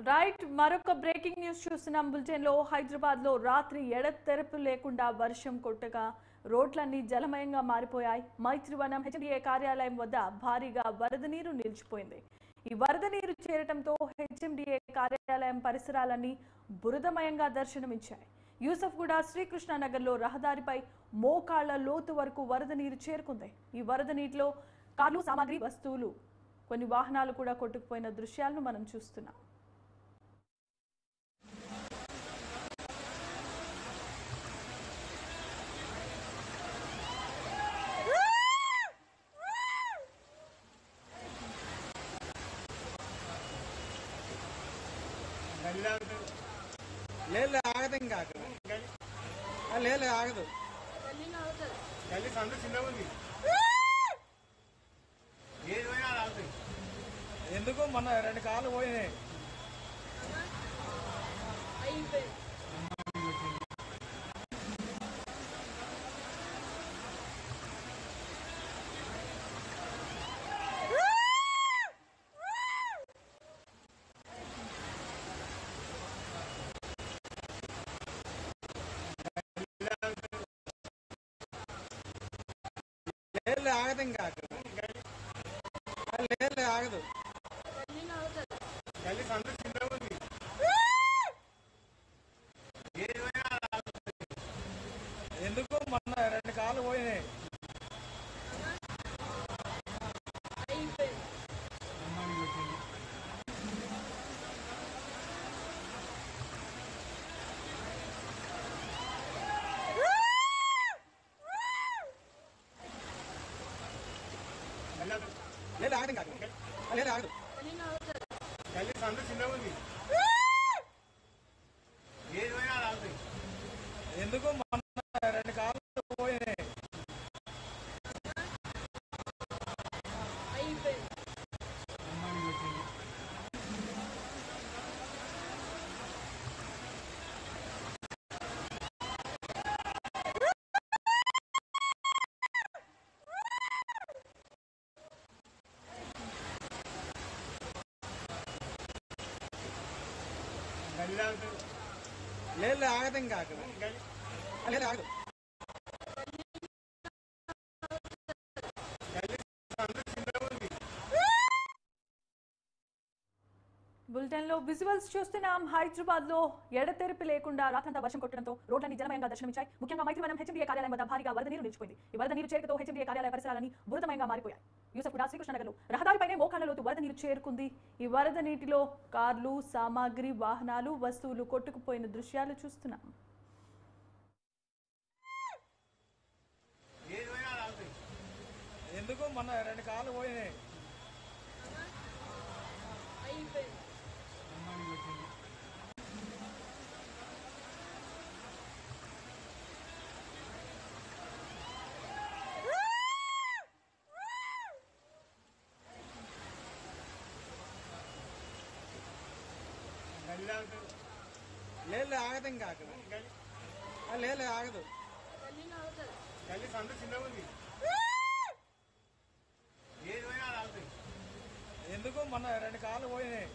Right మరొక breaking news చూస్తున్నాం bulletin లో. హైదరాబాద్ లో రాత్రి ఎడతెరపు లేకుండా వర్షం కొట్టగా రోడ్లన్నీ జలమయంగా మారిపోయాయి. మైత్రివనం హెచ్ఎండిఏ కార్యాలయం వద్ద భారీగా వరద నీరు నిలిచిపోయింది. ఈ వరద నీరు చేరటంతో హెచ్ఎండిఏ కార్యాలయం పరిసరాలన్నీ బురదమయంగా దర్శనమిచ్చాయి. యూసఫ్గూడ శ్రీకృష్ణనగర్ లో రహదారిపై మోకాళ్ల లోతు వరకు వరద నీరు చేరుకుంది. ఈ వరద నీటిలో కార్లు, సామాగ్రి, వస్తువులు, కొన్ని వాహనాలు కూడా కొట్టుకుపోయిన దృశ్యాలను మనం చూస్తున్నాం. లేదు ఆగదు, ఇంకా లేదు ఆగదు. ఎందుకు మొన్న 2 కార్లు పోయినాయి. లేదు ఆగదు, ఇంకా లేదు ఆగదు. ఎందుకు మొన్న 2 కార్లు పోయినాయి. లేదు ఆగదు, ఇంకా లేదు ఆగదు. ఎందుకు మొన్న 2 కార్లు పోయినాయి. లేదు ఆగదు, ఇంకా లేదు ఆగదు. బులెటిన్ లో విజువల్స్ చూస్తున్నాం. హైదరాబాద్ లో ఎడతెరిపి లేకుండా రాత్రంతా వర్షం కొట్టడంతో రోడ్లన్నీ జలమయంగా దర్శనమిచ్చాయి. ముఖ్యంగా మైత్రివనం హెచ్ఎండిఏ కార్యాలయం వద్ద భారీగా వరద నీరు నిలిచిపోయింది. ఈ వరద నీరు చేరుకతో హెచ్ఎండిఏ కార్యాలయ పరిసరాలని బురదమయంగా మారిపోయాయి. యూసఫ్గూడ శ్రీకృష్ణనగర్ లో రహదారిపైనే మోకాళ్ల లోతు వరద నీరు చేరుకుంది. ఈ వరద నీటిలో కార్లు, సామాగ్రి, వాహనాలు, వస్తువులు కొట్టుకుపోయిన దృశ్యాలు చూస్తున్నాం. ఎందుకు మొన్న 2 కార్లు పోయినాయి. లేదు ఆగదు, ఇంకా లేదు ఆగదు. ఎందుకు మొన్న 2 కార్లు పోయినాయి.